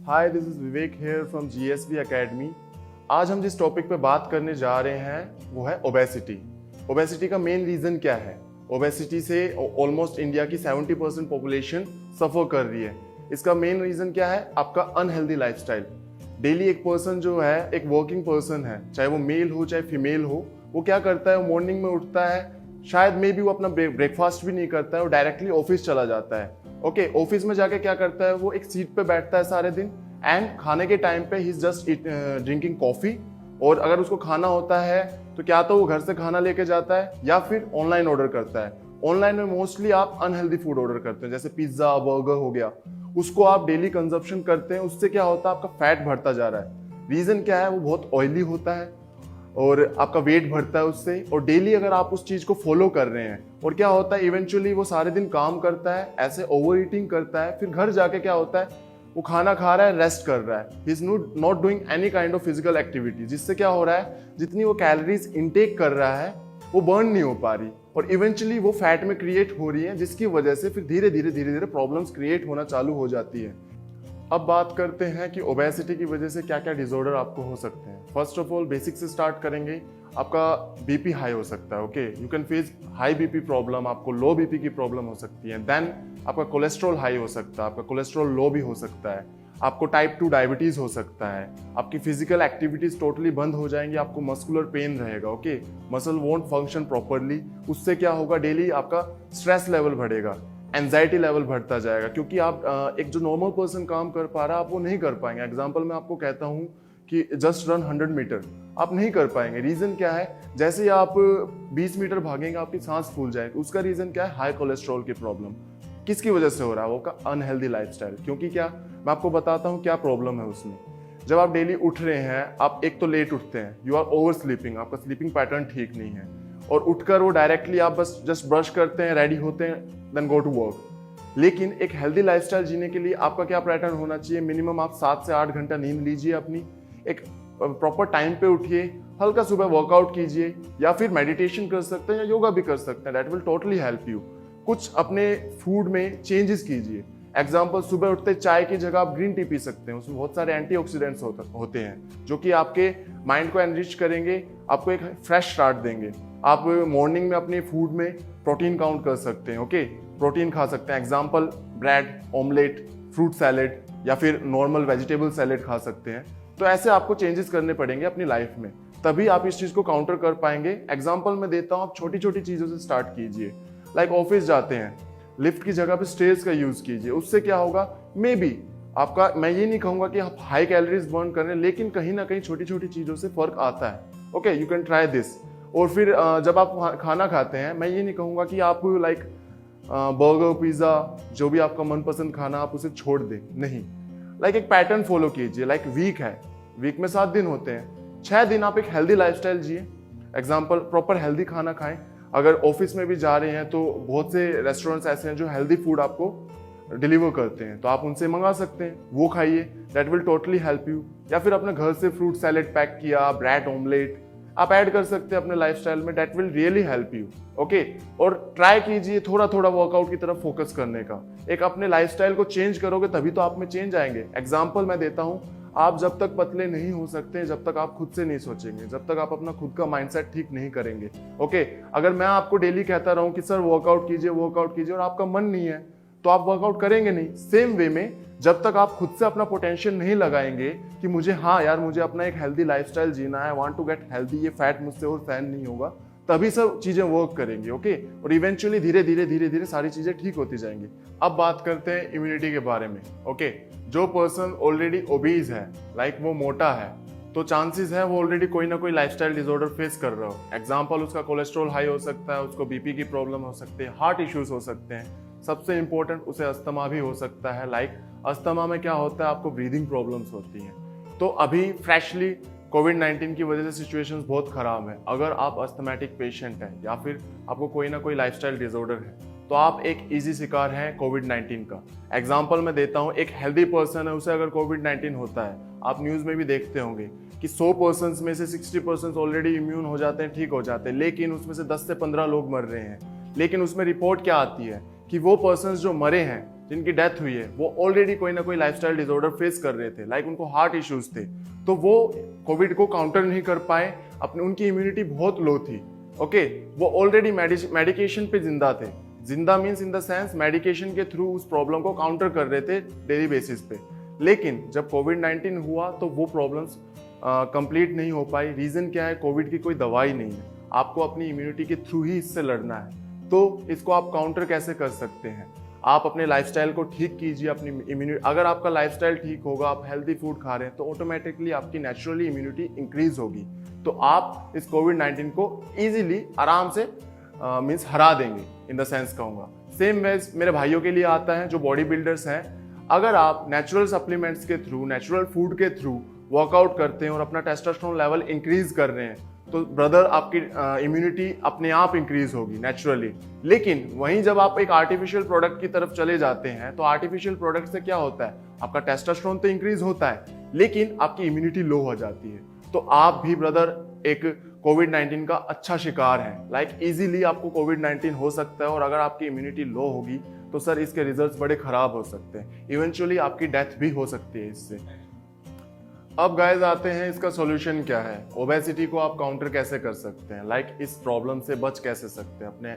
Hi, this is Vivek here from GSV academy. आज हम जिस टॉपिक पे बात करने जा रहे हैं वो है ओबेसिटी। ओबेसिटी का मेन रीज़न क्या है? ओबेसिटी से ऑलमोस्ट इंडिया की 70% पॉपुलेशन सफ़र कर रही है। इसका मेन रीज़न क्या है? आपका अनहेल्दी लाइफस्टाइल। डेली एक पर्सन जो है, एक वर्किंग पर्सन है, चाहे वो मेल हो चाहे फीमेल हो, वो क्या करता है? वो मॉर्निंग में उठता है, शायद मे बी वो अपना ब्रेकफास्ट भी नहीं करता है, वो डायरेक्टली ऑफिस चला जाता है। ओके, ऑफिस में जाके क्या करता है? वो एक सीट पे बैठता है सारे दिन एंड खाने के टाइम पे he is just drinking coffee. और अगर उसको खाना होता है तो क्या तो वो घर से खाना लेके जाता है या फिर ऑनलाइन ऑर्डर करता है। ऑनलाइन में मोस्टली आप अनहेल्दी फूड ऑर्डर करते हैं, जैसे पिज्जा बर्गर हो गया, उसको आप डेली कंजप्शन करते हैं। उससे क्या होता है? आपका फैट बढ़ता जा रहा है। रीजन क्या है? वो बहुत ऑयली होता है और आपका वेट बढ़ता है उससे। और डेली अगर आप उस चीज को फॉलो कर रहे हैं और क्या होता है, इवेंचुअली वो सारे दिन काम करता है, ऐसे ओवर ईटिंग करता है, फिर घर जाके क्या होता है? वो खाना खा रहा है, रेस्ट कर रहा है, he is not doing any kind of physical activity, जिससे क्या हो रहा है? जितनी वो कैलोरीज इनटेक कर रहा है वो बर्न नहीं हो पा रही और इवेंचुअली वो फैट में क्रिएट हो रही है, जिसकी वजह से फिर धीरे धीरे प्रॉब्लम्स क्रिएट होना चालू हो जाती है। अब बात करते हैं कि ओबेसिटी की वजह से क्या क्या डिसऑर्डर आपको हो सकते हैं। फर्स्ट ऑफ ऑल बेसिक से स्टार्ट करेंगे। आपका बीपी हाई हो सकता है। Okay, you can face high BP problem, आपको लो बीपी की प्रॉब्लम हो सकती है। देन आपका कोलेस्ट्रॉल हाई हो सकता है, आपका कोलेस्ट्रॉल लो भी हो सकता है, आपको टाइप 2 डायबिटीज हो सकता है, आपकी फिजिकल एक्टिविटीज टोटली बंद हो जाएंगी, आपको मस्कुलर पेन रहेगा। Okay, muscle won't function properly. उससे क्या होगा? डेली आपका स्ट्रेस लेवल बढ़ेगा, एंजाइटी लेवल बढ़ता जाएगा, क्योंकि आप एक जो नॉर्मल पर्सन काम कर पा रहा है आप वो नहीं कर पाएंगे। एग्जांपल मैं आपको कहता हूँ कि जस्ट रन 100 मीटर, आप नहीं कर पाएंगे। रीजन क्या है? जैसे ही आप 20 मीटर भागेंगे आपकी सांस फूल जाएगी। उसका रीजन क्या है? हाई कोलेस्ट्रॉल की प्रॉब्लम। किसकी वजह से हो रहा है? वो का अनहेल्दी लाइफस्टाइल। क्योंकि क्या, मैं आपको बताता हूँ क्या प्रॉब्लम है उसमें। जब आप डेली उठ रहे हैं, आप एक तो लेट उठते हैं, यू आर ओवर स्लीपिंग, आपका स्लीपिंग पैटर्न ठीक नहीं है, और उठकर वो डायरेक्टली आप बस जस्ट ब्रश करते हैं, रेडी होते हैं, देन गो टू वर्क। लेकिन एक हेल्दी लाइफस्टाइल जीने के लिए आपका क्या पैटर्न होना चाहिए? मिनिमम आप 7 से 8 घंटा नींद लीजिए अपनी, एक प्रॉपर टाइम पे उठिए, हल्का सुबह वर्कआउट कीजिए, या फिर मेडिटेशन कर सकते हैं या योगा भी कर सकते हैं। That will totally help you. कुछ अपने फूड में चेंजेस कीजिए। एग्जाम्पल, सुबह उठते चाय की जगह आप ग्रीन टी पी सकते हैं, उसमें बहुत सारे एंटीऑक्सीडेंट्स होते हैं जो कि आपके माइंड को एनरिच करेंगे, आपको एक फ्रेश स्टार्ट देंगे। आप मॉर्निंग में अपने फूड में प्रोटीन काउंट कर सकते हैं। ओके, प्रोटीन खा सकते हैं। Example, bread, omelette, fruit salad या फिर नॉर्मल वेजिटेबल सैलेड खा सकते हैं। तो ऐसे आपको चेंजेस करने पड़ेंगे अपनी लाइफ में, तभी आप इस चीज को काउंटर कर पाएंगे। एग्जाम्पल मैं देता हूँ, आप छोटी छोटी चीजों से स्टार्ट कीजिए। लाइक ऑफिस जाते हैं, लिफ्ट की जगह पे स्टेयर्स का यूज कीजिए। उससे क्या होगा? मे बी आपका, मैं ये नहीं कहूंगा कि आप हाई कैलोरीज बर्न कर रहे हैं, लेकिन कहीं ना कहीं छोटी छोटी चीजों से फर्क आता है। Okay, you can try this. और फिर जब आप खाना खाते हैं, मैं ये नहीं कहूंगा कि आप लाइक बर्गर, पिज्जा, जो भी आपका मनपसंद खाना, आप उसे छोड़ दें, नहीं। लाइक एक पैटर्न फॉलो कीजिए। लाइक वीक है, वीक में 7 दिन होते हैं, 6 दिन आप एक हेल्दी लाइफस्टाइल जिए। एग्जाम्पल, प्रॉपर हेल्दी खाना खाएं। अगर ऑफिस में भी जा रहे हैं तो बहुत से रेस्टोरेंट्स ऐसे हैं जो हेल्दी फूड आपको डिलीवर करते हैं, तो आप उनसे मंगा सकते हैं, वो खाइए। That will totally help you. या फिर अपने घर से फ्रूट सैलेड पैक किया, ब्रेड ऑमलेट आप ऐड कर सकते हैं अपने लाइफस्टाइल में। That will really help you. Okay, और ट्राई कीजिए थोड़ा थोड़ा वर्कआउट की तरफ फोकस करने का। एक अपने लाइफस्टाइल को चेंज करोगे तभी तो आप में चेंज आएंगे। एग्जाम्पल मैं देता हूँ, आप जब तक पतले नहीं हो सकते जब तक आप खुद से नहीं सोचेंगे, जब तक आप अपना खुद का माइंडसेट ठीक नहीं करेंगे। ओके, अगर मैं आपको डेली कहता रहूं कि सर वर्कआउट कीजिए और आपका मन नहीं है, तो आप वर्कआउट करेंगे नहीं। सेम वे में जब तक आप खुद से अपना पोटेंशियल नहीं लगाएंगे कि मुझे, हाँ यार, मुझे अपना एक हेल्दी लाइफस्टाइल जीना है, I want to get healthy, ये फैट मुझसे और सहन नहीं होगा, तभी सब चीजें वर्क करेंगी। ओके, और इवेंचुअली धीरे धीरे सारी चीजें ठीक होती जाएंगी। अब बात करते हैं इम्यूनिटी के बारे में। ओके, जो पर्सन ऑलरेडी ओबीज है, लाइक वो मोटा है, तो चांसेस है वो ऑलरेडी कोई ना कोई लाइफस्टाइल डिसऑर्डर फेस कर रहा हो। एग्जाम्पल, उसका कोलेस्ट्रॉल हाई हो सकता है, उसको बीपी की प्रॉब्लम हो सकती है, हार्ट इश्यूज हो सकते हैं, सबसे इंपॉर्टेंट उसे अस्थमा भी हो सकता है। लाइक अस्थमा में क्या होता है? आपको ब्रीदिंग प्रॉब्लम्स होती हैं। तो अभी फ्रेशली कोविड-19 की वजह से सिचुएशंस बहुत खराब है। अगर आप अस्थमेटिक पेशेंट हैं या फिर आपको कोई ना कोई लाइफस्टाइल डिसऑर्डर है, तो आप एक इजी शिकार हैं कोविड-19 का। एग्जाम्पल मैं देता हूँ, एक हेल्दी पर्सन है, उसे अगर कोविड-19 होता है, आप न्यूज़ में भी देखते होंगे कि 100 पर्सन में से 60% ऑलरेडी इम्यून हो जाते हैं, ठीक हो जाते हैं, लेकिन उसमें से 10 से 15 लोग मर रहे हैं। लेकिन उसमें रिपोर्ट क्या आती है कि वो पर्सन्स जो मरे हैं जिनकी डेथ हुई है वो ऑलरेडी कोई ना कोई लाइफस्टाइल डिसऑर्डर फेस कर रहे थे, लाइक उनको हार्ट इश्यूज थे, तो वो कोविड को काउंटर नहीं कर पाए, अपने उनकी इम्यूनिटी बहुत लो थी। ओके, वो ऑलरेडी मेडिकेशन पे जिंदा थे। जिंदा means in the sense medication के थ्रू उस प्रॉब्लम को काउंटर कर रहे थे डेली बेसिस पे। लेकिन जब कोविड-19 हुआ तो वो प्रॉब्लम्स कंप्लीट नहीं हो पाई। रीजन क्या है? कोविड की कोई दवाई नहीं है, आपको अपनी इम्यूनिटी के थ्रू ही इससे लड़ना है। तो इसको आप काउंटर कैसे कर सकते हैं? आप अपने लाइफस्टाइल को ठीक कीजिए, अपनी इम्यूनिटी, अगर आपका लाइफस्टाइल ठीक होगा, आप हेल्दी फूड खा रहे हैं तो ऑटोमेटिकली आपकी नेचुरली इम्यूनिटी इंक्रीज होगी, तो आप इस कोविड-19 को इजीली आराम से मीन्स हरा देंगे, इन द सेंस कहूँगा। सेम वेज मेरे भाइयों के लिए आता है जो बॉडी बिल्डर्स हैं। अगर आप नेचुरल सप्लीमेंट्स के थ्रू, नेचुरल फूड के थ्रू वर्कआउट करते हैं और अपना टेस्टोस्टेरोन लेवल इंक्रीज कर रहे हैं, तो ब्रदर आपकी इम्यूनिटी अपने आप इंक्रीज होगी नेचुरली। लेकिन वहीं जब आप एक आर्टिफिशियल प्रोडक्ट की तरफ चले जाते हैं तो आर्टिफिशियल प्रोडक्ट से क्या होता है? आपका टेस्टोस्टेरोन तो इंक्रीज होता है लेकिन आपकी इम्यूनिटी लो हो जाती है। तो आप भी ब्रदर एक कोविड-19 का अच्छा शिकार है, लाइक इजीली आपको कोविड-19 हो सकता है, और अगर आपकी इम्यूनिटी लो होगी तो सर इसके रिजल्ट्स बड़े खराब हो सकते हैं, इवेंचुअली आपकी डेथ भी हो सकती है इससे। अब गाइस आते हैं इसका सॉल्यूशन क्या है। ओबेसिटी को आप काउंटर कैसे कर सकते हैं, लाइक इस प्रॉब्लम से बच कैसे सकते हैं, अपने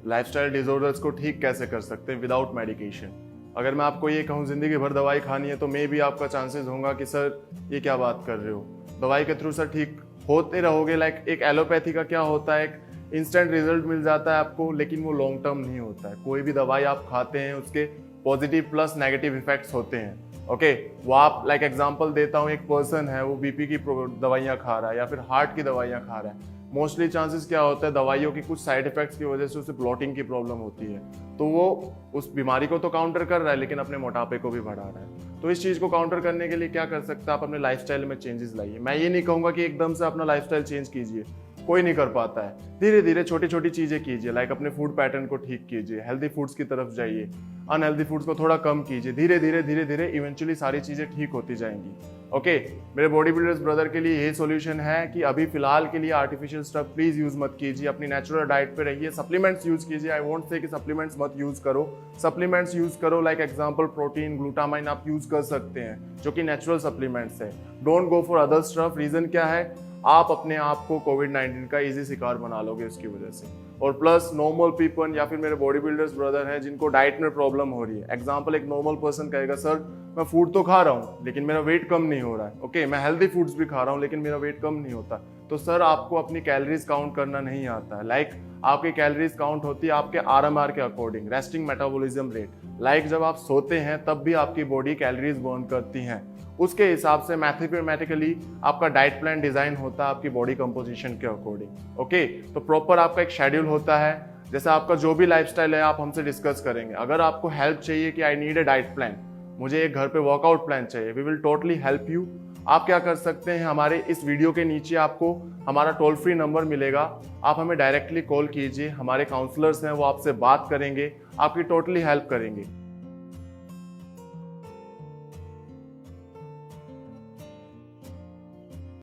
लाइफस्टाइल डिसऑर्डर्स को ठीक कैसे कर सकते हैं विदाउट मेडिकेशन। अगर मैं आपको ये कहूँ जिंदगी भर दवाई खानी है तो मे भी आपका चांसेस होगा कि सर ये क्या बात कर रहे हो, दवाई के थ्रू सर ठीक होते रहोगे। लाइक एक एलोपैथी का क्या होता है, एक इंस्टेंट रिजल्ट मिल जाता है आपको, लेकिन वो लॉन्ग टर्म नहीं होता है। कोई भी दवाई आप खाते हैं उसके पॉजिटिव प्लस नेगेटिव इफेक्ट्स होते हैं। ओके, वो आप लाइक एग्जांपल देता हूँ, एक पर्सन है वो बीपी की दवाइयाँ खा रहा है या फिर हार्ट की दवाइयाँ खा रहा है, मोस्टली चांसेस क्या होता है दवाइयों की कुछ साइड इफेक्ट्स की वजह से उसे ब्लॉटिंग की प्रॉब्लम होती है, तो वो उस बीमारी को तो काउंटर कर रहा है लेकिन अपने मोटापे को भी बढ़ा रहा है। तो इस चीज़ को काउंटर करने के लिए क्या कर सकते हैं? आप अपने लाइफस्टाइल में चेंजेस लाइए। मैं ये नहीं कहूँगा कि एकदम से अपना लाइफस्टाइल चेंज कीजिए, कोई नहीं कर पाता है। धीरे धीरे छोटी छोटी चीज़ें कीजिए, लाइक अपने फूड पैटर्न को ठीक कीजिए, हेल्दी फूड्स की तरफ जाइए, अनहेल्दी फूड्स को थोड़ा कम कीजिए। धीरे धीरे इवेंचुअली सारी चीज़ें ठीक होती जाएंगी। ओके, मेरे बॉडी बिल्डर्स ब्रदर के लिए ये सॉल्यूशन है कि अभी फिलहाल के लिए आर्टिफिशियल स्टफ प्लीज यूज मत कीजिए, अपनी नेचुरल डाइट पे रहिए। सप्लीमेंट्स यूज कीजिए, आई वोंट से कि सप्लीमेंट्स मत यूज करो, सप्लीमेंट्स यूज करो, लाइक एग्जांपल प्रोटीन, ग्लूटामाइन आप यूज कर सकते हैं जो कि नेचुरल सप्लीमेंट्स है। Don't go for other stuff. Reason क्या है? आप अपने आप को कोविड-19 का इजी शिकार बना लोगे उसकी वजह से। और प्लस नॉर्मल पीपल या फिर मेरे बॉडी बिल्डर्स ब्रदर हैं जिनको डाइट में प्रॉब्लम हो रही है। एग्जांपल, एक नॉर्मल पर्सन कहेगा सर मैं फूड तो खा रहा हूँ लेकिन मेरा वेट कम नहीं हो रहा है। ओके, मैं हेल्दी फूड्स भी खा रहा हूँ लेकिन मेरा वेट कम नहीं होता। तो सर आपको अपनी कैलोरीज काउंट करना नहीं आता है। लाइक आपकी कैलोरीज काउंट होती है आपके आरएमआर के according, resting metabolism rate. Like जब आप सोते हैं तब भी आपकी बॉडी कैलोरीज बर्न करती हैं, उसके हिसाब से मैथमेटिकली आपका डाइट प्लान डिजाइन होता है आपकी बॉडी कंपोजिशन के अकॉर्डिंग। ओके, तो प्रॉपर आपका एक शेड्यूल होता है। जैसे आपका जो भी लाइफस्टाइल है आप हमसे डिस्कस करेंगे। अगर आपको हेल्प चाहिए कि I need a diet plan, मुझे एक घर पे वर्कआउट प्लान चाहिए, we will totally help you. आप क्या कर सकते हैं, हमारे इस वीडियो के नीचे आपको हमारा टोल फ्री नंबर मिलेगा, आप हमें डायरेक्टली कॉल कीजिए। हमारे काउंसलर्स हैं वो आपसे बात करेंगे, आपकी टोटली हेल्प करेंगे।